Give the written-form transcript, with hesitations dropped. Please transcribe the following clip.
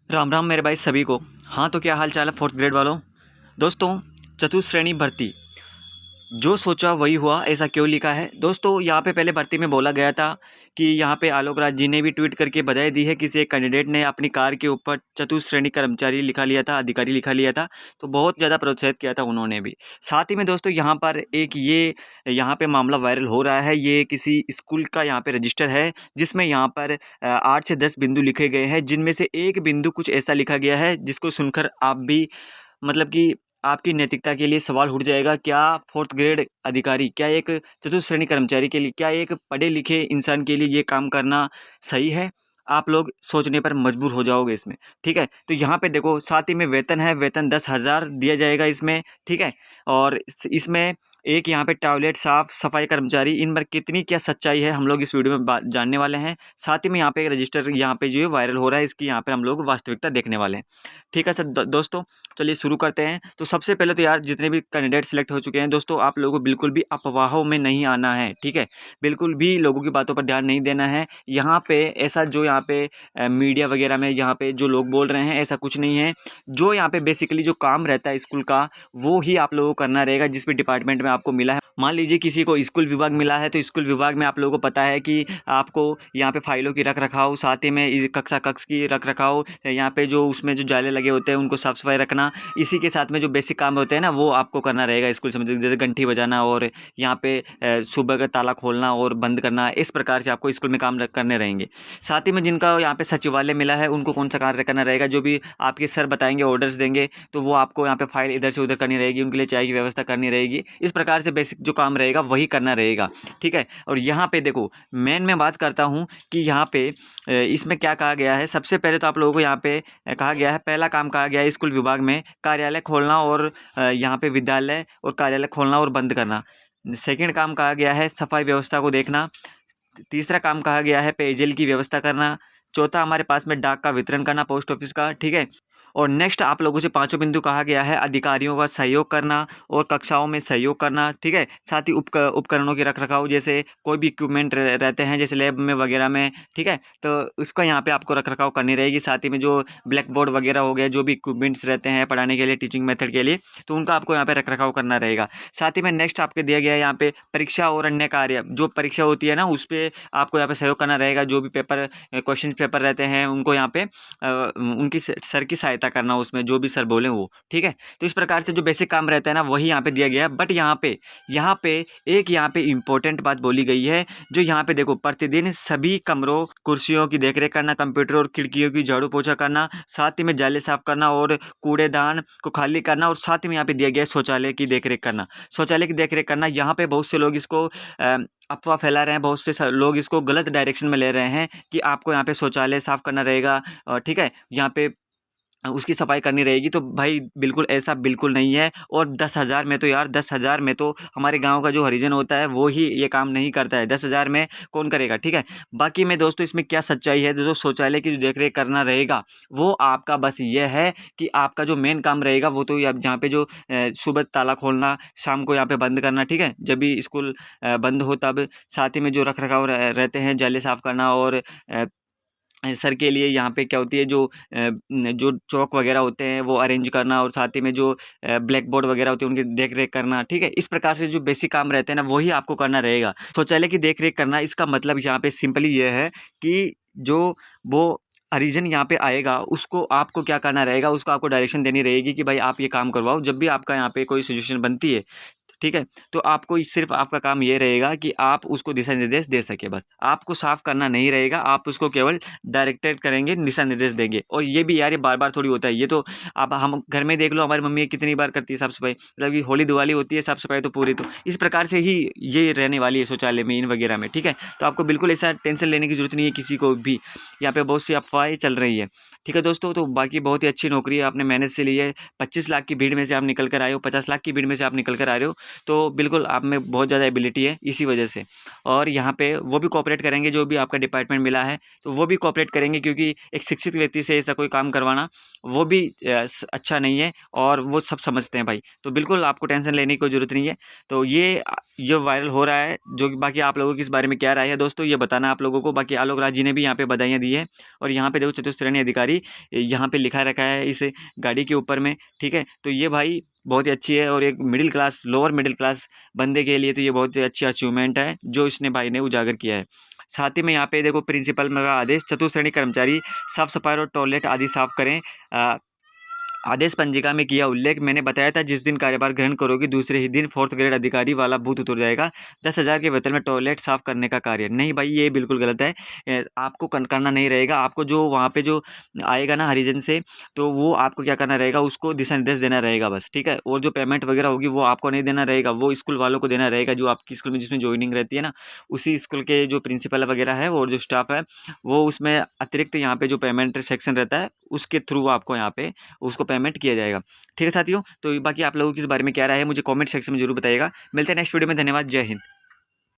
राम राम मेरे भाई सभी को। हाँ तो क्या हाल चाल है फोर्थ ग्रेड वालों। दोस्तों, चतुश्रेणी भर्ती जो सोचा वही हुआ, ऐसा क्यों लिखा है दोस्तों? यहाँ पे पहले भर्ती में बोला गया था कि यहाँ पे आलोक राज जी ने भी ट्वीट करके बधाई दी है। किसी एक कैंडिडेट ने अपनी कार के ऊपर चतुश्रेणी कर्मचारी लिखा लिया था, अधिकारी लिखा लिया था, तो बहुत ज़्यादा प्रोत्साहित किया था उन्होंने भी। साथ ही में दोस्तों यहाँ पर एक ये यहाँ पे मामला वायरल हो रहा है। ये किसी स्कूल का यहाँ पे रजिस्टर है जिसमें यहाँ पर 8 से 10 बिंदु लिखे गए हैं, जिनमें से एक बिंदु कुछ ऐसा लिखा गया है जिसको सुनकर आप भी मतलब कि आपकी नैतिकता के लिए सवाल उठ जाएगा। क्या फोर्थ ग्रेड अधिकारी, क्या एक चतुश्रेणी कर्मचारी के लिए, क्या एक पढ़े लिखे इंसान के लिए ये काम करना सही है? आप लोग सोचने पर मजबूर हो जाओगे इसमें। ठीक है, तो यहाँ पे देखो साथ ही में वेतन है, वेतन 10,000 दिया जाएगा इसमें। ठीक है, और इसमें एक यहाँ पे टॉयलेट साफ सफाई कर्मचारी, इन पर कितनी क्या सच्चाई है हम लोग इस वीडियो में जानने वाले हैं। साथ ही में यहाँ पे एक रजिस्टर यहाँ पे जो है वायरल हो रहा है, इसकी यहाँ पे हम लोग वास्तविकता देखने वाले हैं। ठीक है सर, दोस्तों चलिए शुरू करते हैं। तो सबसे पहले तो यार जितने भी कैंडिडेट सेलेक्ट हो चुके हैं दोस्तों, आप लोगों को बिल्कुल भी अफवाहों में नहीं आना है। ठीक है, बिल्कुल भी लोगों की बातों पर ध्यान नहीं देना है। यहाँ पे ऐसा जो यहाँ पे मीडिया वगैरह में यहाँ पे जो लोग बोल रहे हैं, ऐसा कुछ नहीं है। जो यहाँ पे बेसिकली जो काम रहता है स्कूल का, वो ही आप लोगों को करना रहेगा जिस भी डिपार्टमेंट में आपको मिला है। मान लीजिए किसी को स्कूल विभाग मिला है, तो स्कूल विभाग में आप लोगों को पता है कि आपको यहाँ पे फाइलों की रख रखाव, साथ ही में कक्षा कक्ष की रख रखाव, यहाँ पे जो उसमें जो जाले लगे होते हैं उनको साफ सफाई रखना, इसी के साथ में जो बेसिक काम होते हैं ना, वो आपको करना रहेगा स्कूल से। जैसे घंटी बजाना और यहाँ पे सुबह का ताला खोलना और बंद करना, इस प्रकार से आपको स्कूल में काम करने रहेंगे। साथ ही में जिनका यहाँ पे सचिवालय मिला है, उनको कौन सा कार्य करना रहेगा, जो भी आपके सर बताएंगे, ऑर्डर्स देंगे, तो वो आपको यहाँ पे फाइल इधर से उधर करनी रहेगी, उनके लिए चाय की व्यवस्था करनी रहेगी। इस प्रकार से बेसिक जो काम रहेगा वही करना रहेगा। ठीक है, और यहाँ पे देखो मेन मैं बात करता हूँ कि यहाँ पे इसमें क्या कहा गया है। सबसे पहले तो आप लोगों को यहाँ पे कहा गया है, पहला काम कहा गया है स्कूल विभाग में कार्यालय खोलना और यहाँ पे विद्यालय और कार्यालय खोलना और बंद करना। सेकंड काम कहा गया है सफाई व्यवस्था को देखना। तीसरा काम कहा गया है पेयजल की व्यवस्था करना। चौथा हमारे पास में डाक का वितरण करना, पोस्ट ऑफिस का। ठीक है, और नेक्स्ट आप लोगों से पांचों बिंदु कहा गया है अधिकारियों का सहयोग करना और कक्षाओं में सहयोग करना। ठीक है, साथ ही उपकरणों की रख रखाव, जैसे कोई भी इक्विपमेंट रहते हैं जैसे लैब में वगैरह में। ठीक है, तो उसका यहाँ पे आपको रख रखाव करनी रहेगी। साथ ही में जो ब्लैक बोर्ड वगैरह हो गया, जो भी इक्विपमेंट्स रहते हैं पढ़ाने के लिए, टीचिंग मेथड के लिए, तो उनका आपको यहाँ पे रख रखाव करना रहेगा। साथ ही में नेक्स्ट आपके दिया गया है यहाँ पे परीक्षा और अन्य कार्य, जो परीक्षा होती है ना, उस पर आपको यहाँ पे सहयोग करना रहेगा। जो भी पेपर क्वेश्चन पेपर रहते हैं उनको यहाँ पे उनकी सर की सहायता करना, उसमें जो भी सर बोले वो। ठीक है, तो इस प्रकार से जो बेसिक काम रहता है ना, वही यहाँ पे दिया गया है। बट यहाँ पे एक यहाँ पे इम्पोर्टेंट बात बोली गई है, जो यहाँ पे देखो प्रतिदिन सभी कमरों कुर्सियों की देखरेख करना, कंप्यूटर और खिड़कियों की झाड़ू पोछा करना, साथ ही में जाले साफ करना और कूड़ेदान को खाली करना, और साथ ही में यहाँ पे दिया गया है शौचालय की देखरेख करना। शौचालय की देखरेख करना, यहाँ पे बहुत से लोग इसको अफवाह फैला रहे हैं, बहुत से लोग इसको गलत डायरेक्शन में ले रहे हैं कि आपको यहाँ पे शौचालय साफ करना रहेगा। ठीक है, यहाँ पे उसकी सफाई करनी रहेगी। तो भाई बिल्कुल ऐसा बिल्कुल नहीं है। और 10,000 में तो यार 10,000 में तो हमारे गांव का जो हरिजन होता है वो ही ये काम नहीं करता है। 10,000 में कौन करेगा? ठीक है, बाकी में दोस्तों इसमें क्या सच्चाई है, जो शौचालय की जो देखरेख करना रहेगा वो आपका बस ये है कि आपका जो मेन काम रहेगा वो तो जहाँ पे जो सुबह ताला खोलना, शाम को यहाँ पे बंद करना। ठीक है, जब भी स्कूल बंद हो तब। साथ ही में जो रख रखाव रहते हैं, जाले साफ करना, और सर के लिए यहाँ पे क्या होती है, जो चौक वगैरह होते हैं वो अरेंज करना, और साथ ही में जो ब्लैक बोर्ड वगैरह होते हैं उनकी देख रेख करना। ठीक है, इस प्रकार से जो बेसिक काम रहते हैं ना, वही आपको करना रहेगा। शौचालय की देख रेख करना, इसका मतलब यहाँ पे सिंपली ये है कि जो वो हरिजन यहाँ पे आएगा उसको आपको क्या करना रहेगा, उसको आपको डायरेक्शन देनी रहेगी कि भाई आप ये काम करवाओ। जब भी आपका यहाँ पे कोई सिचुएशन बनती है, ठीक है, तो आपको सिर्फ आपका काम ये रहेगा कि आप उसको दिशा निर्देश दे सके। बस आपको साफ करना नहीं रहेगा, आप उसको केवल डायरेक्टेड करेंगे, दिशा निर्देश देंगे। और ये भी यार ये बार बार थोड़ी होता है, ये तो आप हम घर में देख लो, हमारी मम्मी कितनी बार करती है साफ सफाई, मतलब कि होली दिवाली होती है, साफ सफाई तो पूरी। तो इस प्रकार से ही ये रहने वाली है शौचालय में, इन वगैरह में। ठीक है, तो आपको बिल्कुल ऐसा टेंशन लेने की जरूरत नहीं है किसी को भी। यहाँ पे बहुत सी अफवाहें चल रही है। ठीक है दोस्तों, तो बाकी बहुत ही अच्छी नौकरी है, आपने मेहनत से ली है। 25 लाख की भीड़ में से आप निकल कर आए हो, 50 लाख की भीड़ में से आप निकल कर आ रहे हो, तो बिल्कुल आप में बहुत ज़्यादा एबिलिटी है इसी वजह से। और यहाँ पे वो भी कोऑपरेट करेंगे, जो भी आपका डिपार्टमेंट मिला है तो वो भी कोऑपरेट करेंगे, क्योंकि एक शिक्षित व्यक्ति से ऐसा कोई काम करवाना वो भी अच्छा नहीं है, और वो सब समझते हैं भाई। तो बिल्कुल आपको टेंशन लेने की कोई ज़रूरत नहीं है। तो ये जो वायरल हो रहा है, जो बाकी आप लोगों की इस बारे में क्या राय है दोस्तों, ये बताना आप लोगों को। बाकी आलोक राज जी ने भी यहाँ पे बधाइयाँ दी है। और यहाँ पे देखो चतुश्रेणी अधिकारी कर्मचारी यहाँ पे लिखा रखा है इस गाड़ी के ऊपर में, ठीक है। तो ये भाई बहुत ही अच्छी है और एक middle class, lower middle class बंदे के लिए तो ये बहुत ही अच्छी अचीवमेंट है जो इसने भाई ने उजागर किया है। साथ ही में यहाँ पे देखो प्रिंसिपल का आदेश, चतुश्रेणी कर्मचारी साफ सफाई और टॉयलेट आदि साफ करें। आदेश पंजिका में किया उल्लेख, मैंने बताया था जिस दिन कार्यभार ग्रहण करोगे दूसरे ही दिन 4th ग्रेड अधिकारी वाला भूत उतर जाएगा। 10,000 के वेतन में टॉयलेट साफ करने का कार्य। नहीं भाई, ये बिल्कुल गलत है। आपको करना नहीं रहेगा। आपको जो वहाँ पे जो आएगा ना हरिजन से, तो वो आपको क्या करना रहेगा, उसको दिशा निर्देश देना रहेगा बस, ठीक है। और जो पेमेंट वगैरह होगी वो आपको नहीं देना रहेगा, वो स्कूल वालों को देना रहेगा, जो आपकी स्कूल में जिसमें ज्वाइनिंग रहती है ना, उसी स्कूल के जो प्रिंसिपल वगैरह है और जो स्टाफ है वो उसमें अतिरिक्त यहाँ पे जो पेमेंट सेक्शन रहता है उसके थ्रू आपको यहाँ पे उसको पेमेंट किया जाएगा, ठीक है साथियों। तो बाकी आप लोगों की इस बारे में क्या राय है मुझे कमेंट सेक्शन में जरूर बताइएगा। मिलते हैं नेक्स्ट वीडियो में। धन्यवाद, जय हिंद।